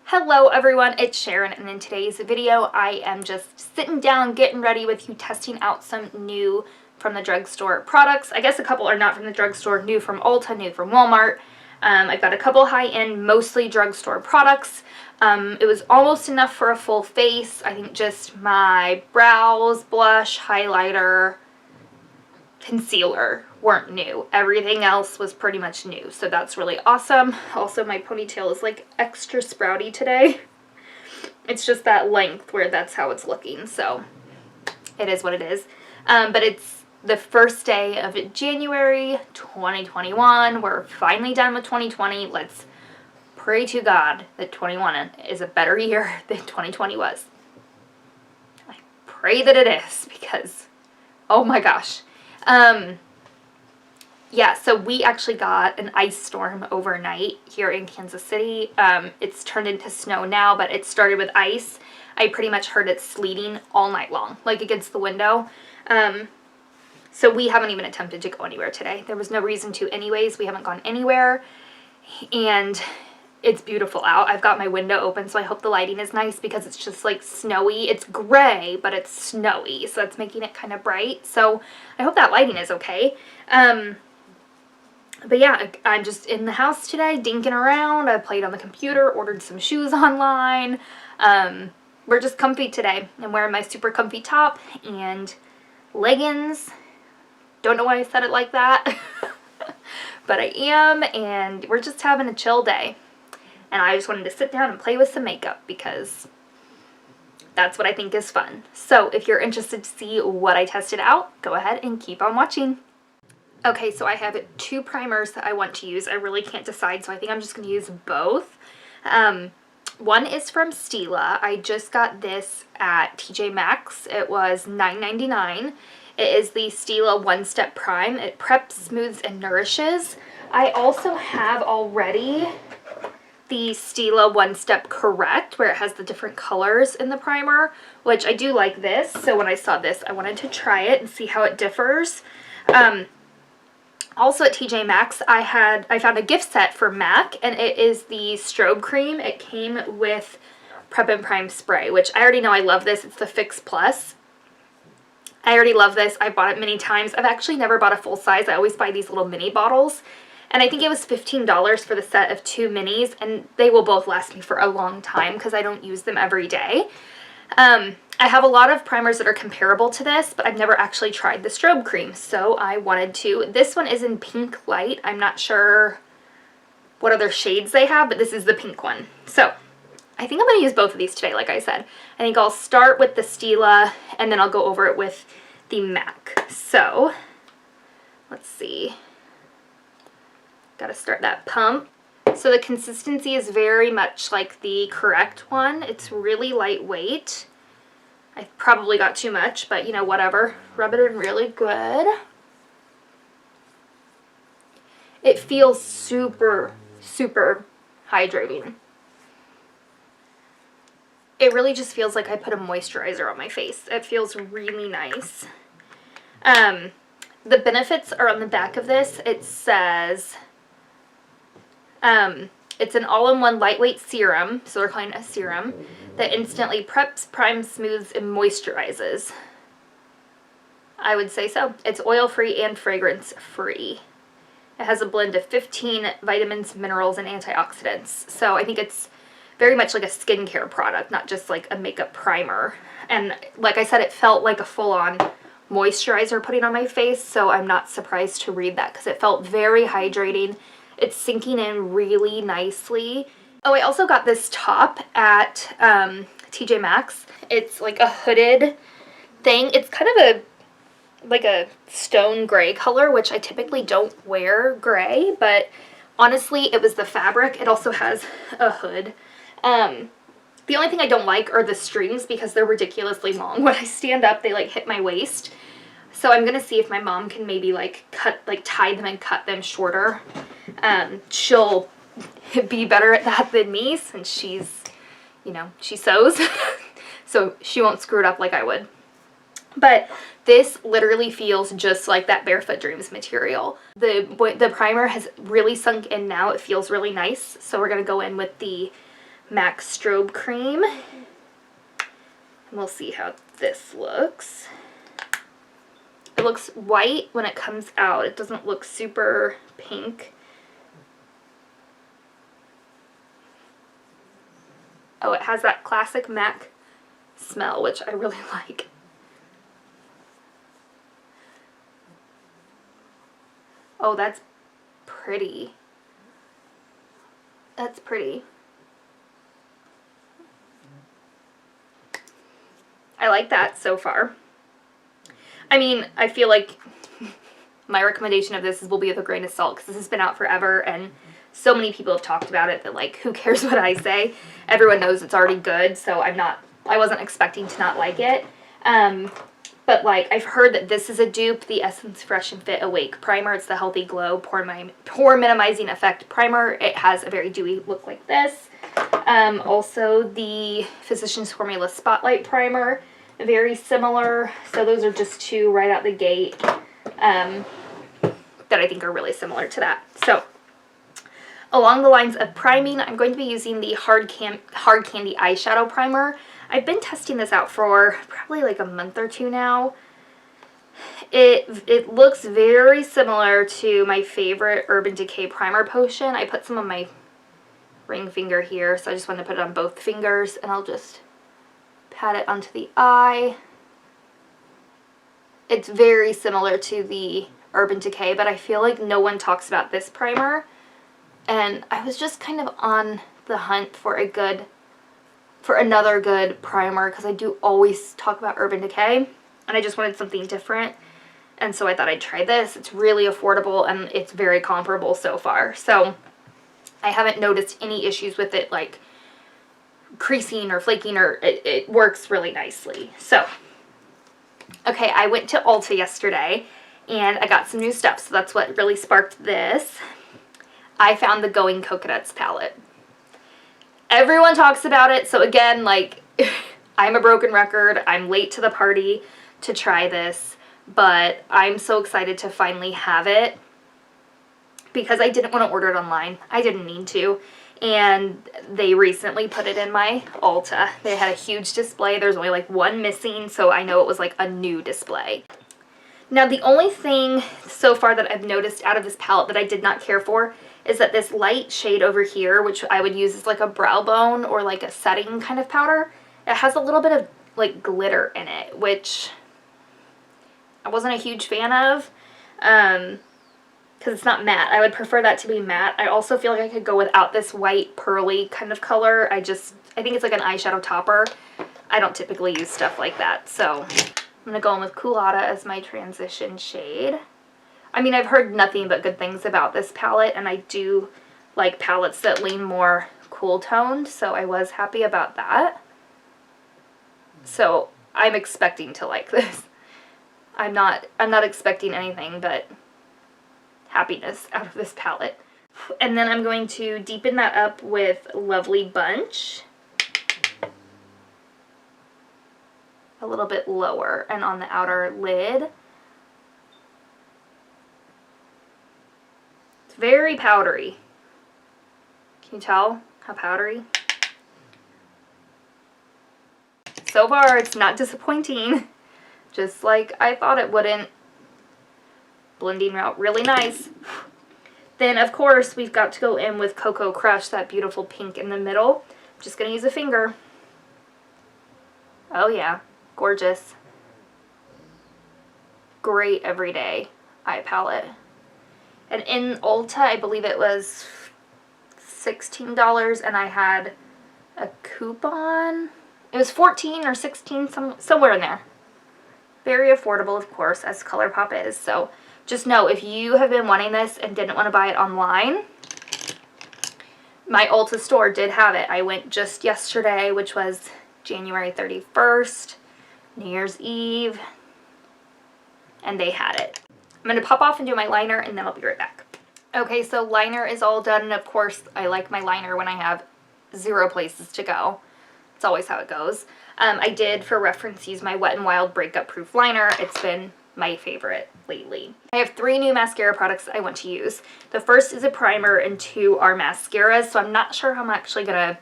Hello everyone, it's Sharon, and in today's video I am just sitting down getting ready with you, testing out some new from the drugstore products. I guess a couple are not from the drugstore, new from Ulta, new from Walmart. I've got a couple high-end, mostly drugstore products. It was almost enough for a full face. I think just my brows, blush, highlighter, concealer weren't new. Everything else was pretty much new, so that's really awesome. Also, my ponytail is like extra sprouty today. It's just that length where that's how it's looking, so it is what it is. But it's the first day of January 2021. We're finally done with 2020. Let's pray to God that 2021 is a better year than 2020 was. I pray that it is, because oh my gosh. Yeah, so we actually got an ice storm overnight here in Kansas City. It's turned into snow now, but it started with ice. I pretty much heard it sleeting all night long, like against the window. So we haven't even attempted to go anywhere today. There was no reason to anyways. We haven't gone anywhere, and it's beautiful out. I've got my window open, so I hope the lighting is nice because it's just like snowy. It's gray, but it's snowy, so that's making it kind of bright. So I hope that lighting is okay. But yeah, I'm just in the house today, dinking around. I played on the computer, ordered some shoes online. We're just comfy today. I'm wearing my super comfy top and leggings. Don't know why I said it like that, but I am, and we're just having a chill day. And I just wanted to sit down and play with some makeup because that's what I think is fun. So if you're interested to see what I tested out, go ahead and keep on watching. Okay, so I have two primers that I want to use. I really can't decide, so I think I'm just going to use both. One is from Stila. I just got this at TJ Maxx. It was $9.99. It is the Stila One Step Prime. It preps, smooths, and nourishes. I also have already the Stila One Step Correct, where it has the different colors in the primer, which I do like this. So when I saw this, I wanted to try it and see how it differs. Also at TJ Maxx, I found a gift set for MAC, and it is the Strobe Cream. It came with Prep and Prime Spray, which I already know I love this. It's the Fix Plus. I already love this. I've bought it many times. I've actually never bought a full size. I always buy these little mini bottles. And I think it was $15 for the set of 2 minis, and they will both last me for a long time because I don't use them every day. I have a lot of primers that are comparable to this, but I've never actually tried the Strobe Cream, so I wanted to. This one is in Pink Light. I'm not sure what other shades they have, but this is the pink one. So I think I'm going to use both of these today, like I said. I think I'll start with the Stila, and then I'll go over it with the MAC. So let's see. Got to start that pump. So the consistency is very much like the Correct one. It's really lightweight. I probably got too much, but you know, whatever. Rub it in really good. It feels super, super hydrating. It really just feels like I put a moisturizer on my face. It feels really nice. The benefits are on the back of this. It says it's an all-in-one lightweight serum, so they're calling it a serum, that instantly preps, primes, smooths, and moisturizes. I would say so. It's oil-free and fragrance-free. It has a blend of 15 vitamins, minerals, and antioxidants. So I think it's very much like a skincare product, not just like a makeup primer. And like I said, it felt like a full-on moisturizer putting on my face, so I'm not surprised to read that because it felt very hydrating. It's sinking in really nicely. Oh, I also got this top at TJ Maxx. It's like a hooded thing. It's kind of like a stone gray color, which I typically don't wear gray, but honestly, it was the fabric. It also has a hood. The only thing I don't like are the strings because they're ridiculously long. When I stand up, they like hit my waist. So I'm gonna see if my mom can maybe like tie them and cut them shorter. She'll be better at that than me since she's, you know, she sews. So she won't screw it up like I would. But this literally feels just like that Barefoot Dreams material. The primer has really sunk in now. It feels really nice. So we're going to go in with the MAC Strobe Cream. And we'll see how this looks. It looks white when it comes out. It doesn't look super pink. Oh, it has that classic MAC smell, which I really like. Oh, that's pretty. That's pretty. I like that so far. I mean, I feel like my recommendation of this will be with a grain of salt because this has been out forever and so many people have talked about it that, like, who cares what I say? Everyone knows it's already good, so I wasn't expecting to not like it. But, like, I've heard that this is a dupe, the Essence Fresh and Fit Awake Primer. It's the Healthy Glow Pore Minimizing Effect Primer. It has a very dewy look like this. Also, the Physicians Formula Spotlight Primer. Very similar. So those are just two right out the gate that I think are really similar to that. So, along the lines of priming, I'm going to be using the Hard Candy Eyeshadow Primer. I've been testing this out for probably like a month or two now. It looks very similar to my favorite Urban Decay Primer Potion. I put some on my ring finger here, so I just wanted to put it on both fingers, and I'll just pat it onto the eye. It's very similar to the Urban Decay, but I feel like no one talks about this primer, and I was just kind of on the hunt for another good primer because I do always talk about Urban Decay, and I just wanted something different, and so I thought I'd try this. It's really affordable and it's very comparable so far, so I haven't noticed any issues with it, like creasing or flaking, or it works really nicely. So, okay, I went to Ulta yesterday and I got some new stuff, so that's what really sparked this. I found the Going Coconuts palette. Everyone talks about it, so again, like, I'm a broken record. I'm late to the party to try this, but I'm so excited to finally have it because I didn't want to order it online. I didn't need to. And they recently put it in my Ulta. They had a huge display. There's only like one missing, so I know it was like a new display. Now, the only thing so far that I've noticed out of this palette that I did not care for is that this light shade over here, which I would use as like a brow bone or like a setting kind of powder, it has a little bit of like glitter in it, which I wasn't a huge fan of. Because it's not matte. I would prefer that to be matte. I also feel like I could go without this white pearly kind of color. I think it's like an eyeshadow topper. I don't typically use stuff like that. So I'm going to go in with Culotta as my transition shade. I mean, I've heard nothing but good things about this palette, and I do like palettes that lean more cool toned, so I was happy about that. So I'm expecting to like this. I'm not expecting anything but happiness out of this palette. And then I'm going to deepen that up with Lovely Bunch. A little bit lower and on the outer lid. It's very powdery. Can you tell how powdery? So far, it's not disappointing. Just like I thought it wouldn't. Blending out really nice. Then, of course, we've got to go in with Cocoa Crush, that beautiful pink in the middle. I'm just going to use a finger. Oh yeah, gorgeous. Great everyday eye palette. And in Ulta, I believe it was $16, and I had a coupon. It was $14 or $16, somewhere in there. Very affordable, of course, as ColourPop is. So just know, if you have been wanting this and didn't want to buy it online, my Ulta store did have it. I went just yesterday, which was January 31st, New Year's Eve, and they had it. I'm going to pop off and do my liner, and then I'll be right back. Okay, so liner is all done, and of course, I like my liner when I have 0 places to go. It's always how it goes. I did, for reference, use my Wet n Wild Breakup Proof Liner. It's been my favorite lately. I have 3 new mascara products I want to use. The first is a primer and 2 are mascaras, so I'm not sure how I'm actually going to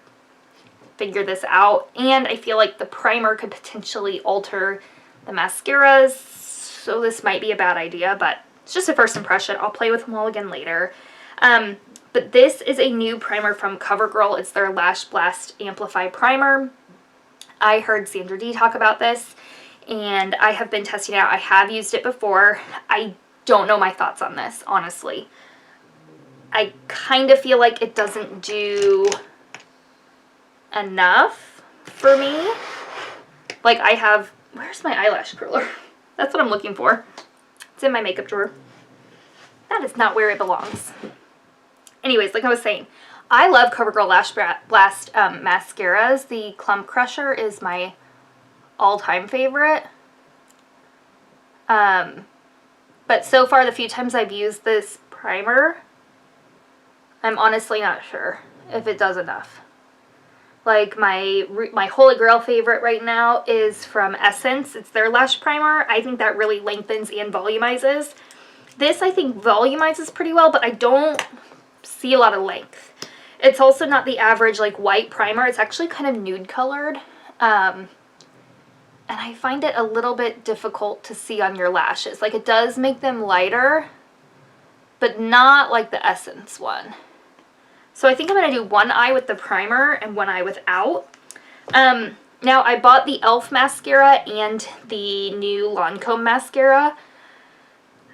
figure this out. And I feel like the primer could potentially alter the mascaras, so this might be a bad idea, but it's just a first impression. I'll play with them all again later. But this is a new primer from CoverGirl. It's their Lash Blast Amplify Primer. I heard Sandra D talk about this, and I have been testing it out. I have used it before. I don't know my thoughts on this, honestly. I kind of feel like it doesn't do enough for me. Like I have, where's my eyelash curler? That's what I'm looking for. It's in my makeup drawer. That is not where it belongs. Anyways, like I was saying, I love CoverGirl Lash Blast mascaras. The Clump Crusher is my all-time favorite. But so far, the few times I've used this primer, I'm honestly not sure if it does enough. Like my Holy Grail favorite right now is from Essence. It's their Lash Primer. I think that really lengthens and volumizes. This I think volumizes pretty well, but I don't see a lot of length. It's also not the average like white primer. It's actually kind of nude colored. And I find it a little bit difficult to see on your lashes. Like it does make them lighter, but not like the Essence one. So I think I'm going to do one eye with the primer and one eye without. Now I bought the e.l.f. mascara and the new Lancôme mascara.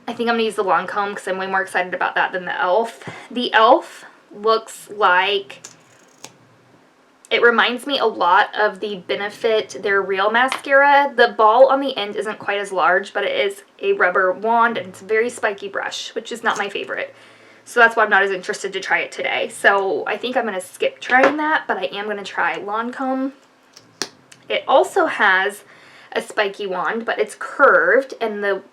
I think I'm going to use the Lancôme because I'm way more excited about that than the e.l.f. The e.l.f. looks like, it reminds me a lot of the Benefit, their Real mascara. The ball on the end isn't quite as large, but it is a rubber wand and it's a very spiky brush, which is not my favorite. So that's why I'm not as interested to try it today. So I think I'm going to skip trying that, but I am going to try Lancôme. It also has a spiky wand, but it's curved, and the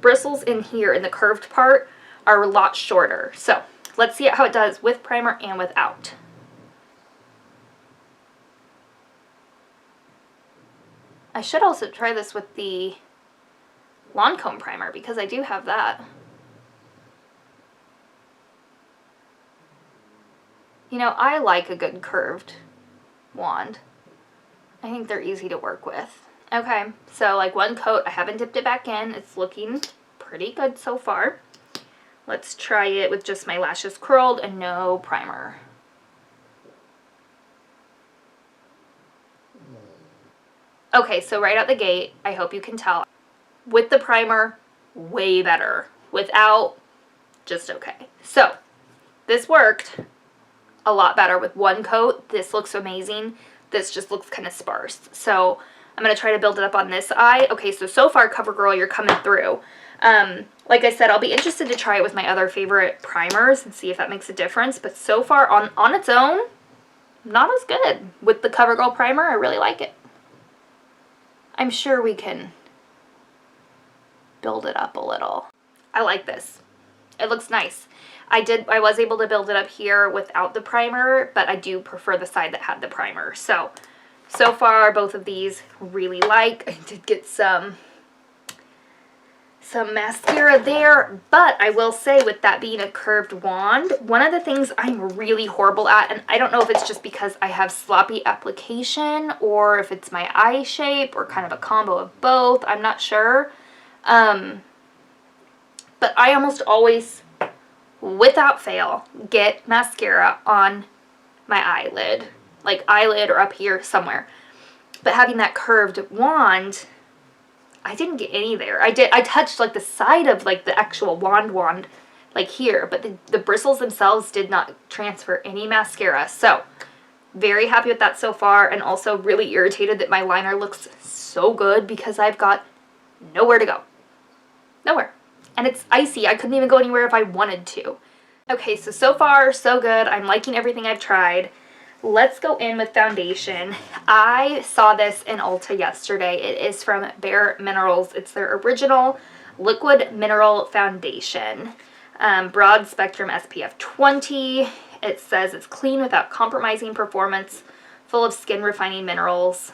bristles in here in the curved part are a lot shorter. So let's see how it does with primer and without. I should also try this with the Lancôme primer because I do have that. You know, I like a good curved wand. I think they're easy to work with. Okay, so like one coat, I haven't dipped it back in. It's looking pretty good so far. Let's try it with just my lashes curled and no primer. Okay, so right out the gate, I hope you can tell, with the primer, way better. Without, just okay. So, this worked a lot better with one coat. This looks amazing. This just looks kind of sparse. So, I'm going to try to build it up on this eye. Okay, so far, CoverGirl, you're coming through. Like I said, I'll be interested to try it with my other favorite primers and see if that makes a difference. But so far, on its own, not as good. With the CoverGirl primer, I really like it. I'm sure we can build it up a little. I like this. It looks nice. I was able to build it up here without the primer, but I do prefer the side that had the primer. So far, both of these really like. I did get some mascara there, but I will say with that being a curved wand, one of the things I'm really horrible at, and I don't know if it's just because I have sloppy application or if it's my eye shape or kind of a combo of both, I'm not sure. But I almost always, without fail, get mascara on my eyelid, like eyelid or up here somewhere. But having that curved wand, I didn't get any there. I touched like the side of like the actual wand like here, but the bristles themselves did not transfer any mascara. So very happy with that so far, and also really irritated that my liner looks so good because I've got nowhere to go. Nowhere. And it's icy. I couldn't even go anywhere if I wanted to. Okay, so far so good. I'm liking everything I've tried. Let's go in with foundation. I saw this in Ulta yesterday. It is from Bare Minerals. It's their original liquid mineral foundation. Broad spectrum SPF 20. It says it's clean without compromising performance, full of skin refining minerals,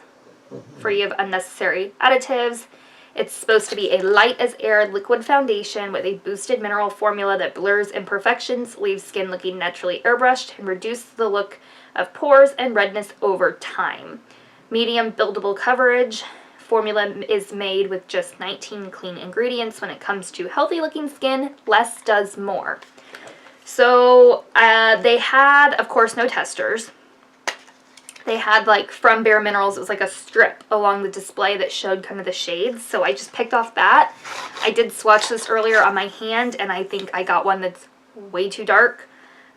free of unnecessary additives. It's supposed to be a light as air liquid foundation with a boosted mineral formula that blurs imperfections, leaves skin looking naturally airbrushed, and reduces the look of pores and redness over time. Medium buildable coverage. Formula is made with just 19 clean ingredients. When it comes to healthy looking skin, less does more. So they had, of course, no testers. They had, like, from Bare Minerals, it was like a strip along the display that showed kind of the shades. So I just picked off that. I did swatch this earlier on my hand, and I think I got one that's way too dark.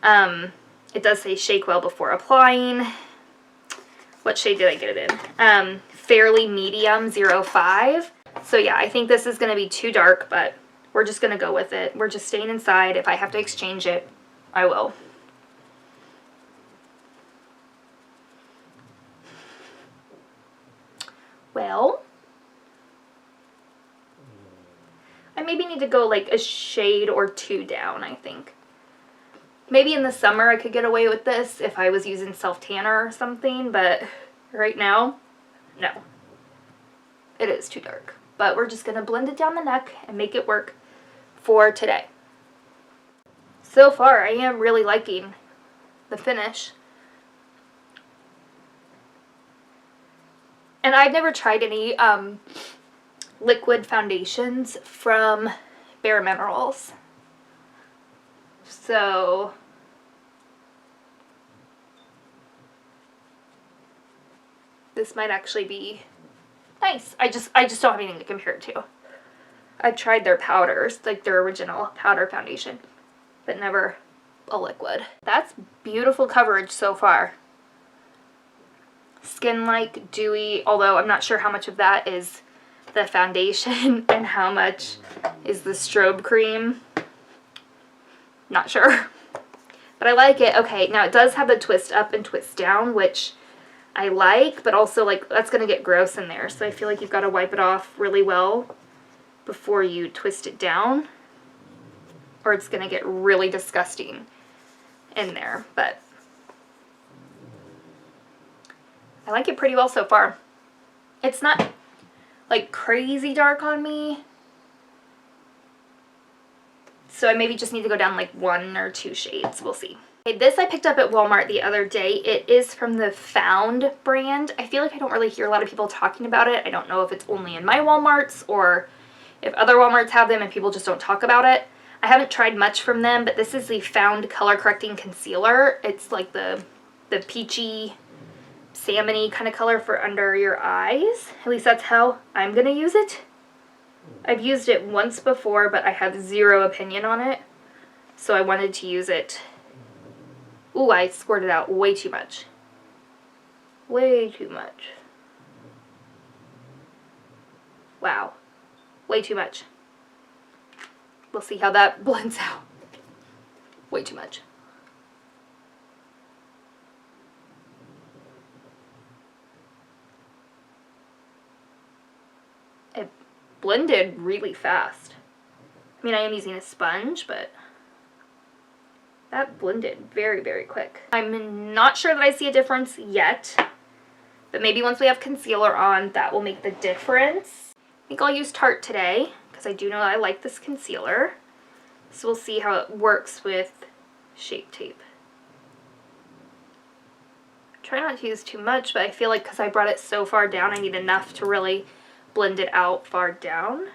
It does say shake well before applying. What shade did I get it in? Fairly medium 05. So yeah, I think this is going to be too dark, but we're just going to go with it. We're just staying inside. If I have to exchange it, I will. Well, I maybe need to go like a shade or two down, I think. Maybe in the summer I could get away with this if I was using self-tanner or something, but right now, no. It is too dark. But we're just going to blend it down the neck and make it work for today. So far, I am really liking the finish. And I've never tried any liquid foundations from Bare Minerals. So this might actually be nice. I just don't have anything to compare it to. I've tried their powders, like their original powder foundation, but never a liquid. That's beautiful coverage so far. Skin-like, dewy, although I'm not sure how much of that is the foundation and how much is the Strobe Cream. Not sure. But I like it. Okay, now it does have the twist up and twist down, which I like, but also, like, that's going to get gross in there. So I feel like you've got to wipe it off really well before you twist it down, or it's going to get really disgusting in there. But I like it pretty well so far. It's not, like, crazy dark on me. So I maybe just need to go down like 1 or 2 shades. We'll see. Okay, this I picked up at Walmart the other day. It is from the Found brand. I feel like I don't really hear a lot of people talking about it. I don't know if it's only in my Walmarts or if other Walmarts have them and people just don't talk about it. I haven't tried much from them, but this is the Found Color Correcting Concealer. It's like the peachy, salmon-y kind of color for under your eyes. At least that's how I'm going to use it. I've used it once before, but I have zero opinion on it. So I wanted to use it. Ooh, I squirted out way too much. Way too much. Wow. Way too much. We'll see how that blends out. Way too much. It blended really fast. I mean, I am using a sponge, but that blended very, very quick. I'm not sure that I see a difference yet, but maybe once we have concealer on, that will make the difference. I think I'll use Tarte today, because I do know I like this concealer. So we'll see how it works with Shape Tape. Try not to use too much, but I feel like because I brought it so far down, I need enough to really blend it out far down.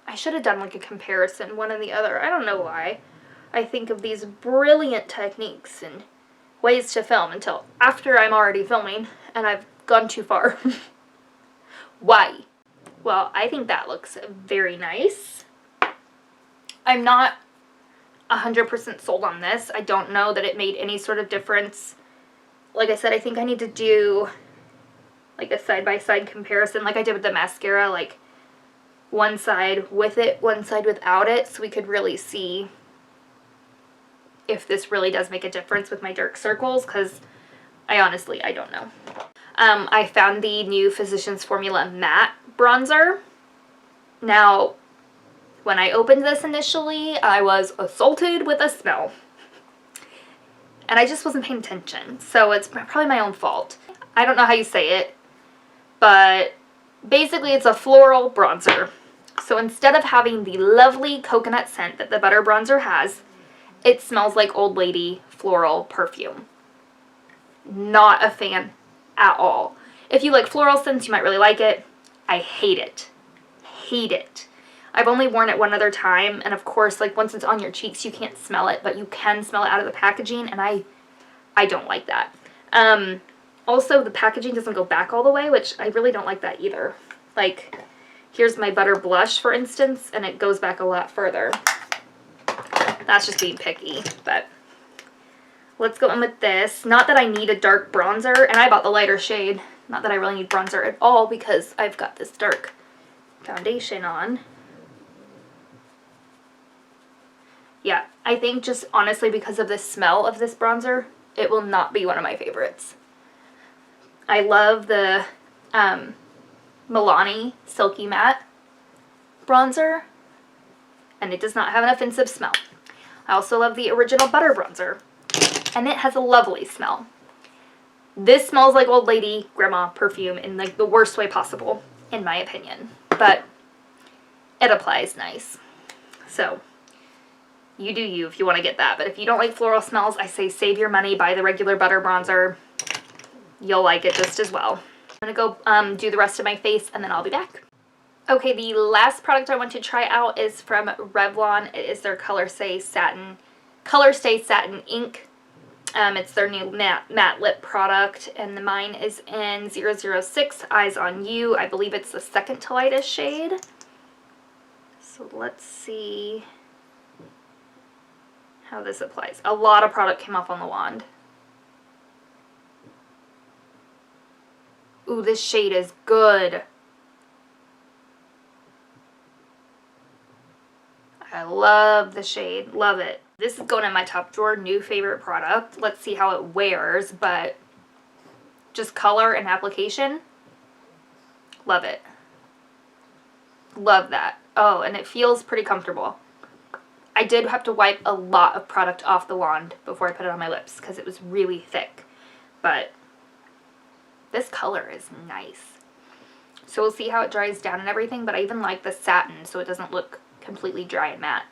I should have done like a comparison, one and the other. I don't know why. I think of these brilliant techniques and ways to film until after I'm already filming and I've gone too far. Why? Well, I think that looks very nice. I'm not 100% sold on this. I don't know that it made any sort of difference. Like I said, I think I need to do like a side-by-side comparison like I did with the mascara, like one side with it, one side without it, so we could really see if this really does make a difference with my dark circles, because I honestly don't know. I found the new Physicians Formula Matte Bronzer. Now, when I opened this initially, I was assaulted with a smell. And I just wasn't paying attention, so it's probably my own fault. I don't know how you say it, but Basically, it's a floral bronzer. So instead of having the lovely coconut scent that the butter bronzer has, it smells like old lady floral perfume. Not a fan at all. If you like floral scents, you might really like it. I hate it. Hate it. I've only worn it one other time, and of course, like, once it's on your cheeks, you can't smell it, but you can smell it out of the packaging, and I don't like that. Also, the packaging doesn't go back all the way, which I really don't like that either. Like, here's my butter blush, for instance, and it goes back a lot further. That's just being picky, but let's go in with this. Not that I need a dark bronzer, and I bought the lighter shade. Not that I really need bronzer at all because I've got this dark foundation on. Yeah, I think just honestly because of the smell of this bronzer, it will not be one of my favorites. I love the Milani Silky Matte bronzer, and it does not have an offensive smell. I also love the original butter bronzer, and it has a lovely smell. This smells like old lady grandma perfume in like the worst way possible, in my opinion, but it applies nice. So you do you if you want to get that, but if you don't like floral smells, I say save your money, buy the regular butter bronzer. You'll like it just as well. I'm going to go do the rest of my face, and then I'll be back. Okay, the last product I want to try out is from Revlon. It is their Color Stay Satin Ink. It's their new matte lip product, and mine is in 006 Eyes on You. I believe it's the second to lightest shade. So let's see how this applies. A lot of product came off on the wand. Ooh, this shade is good. I love the shade. Love it. This is going in my top drawer. New favorite product. Let's see how it wears, but just color and application. Love it. Love that. Oh, and it feels pretty comfortable. I did have to wipe a lot of product off the wand before I put it on my lips because it was really thick. But this color is nice. So we'll see how it dries down and everything, but I even like the satin so it doesn't look completely dry and matte.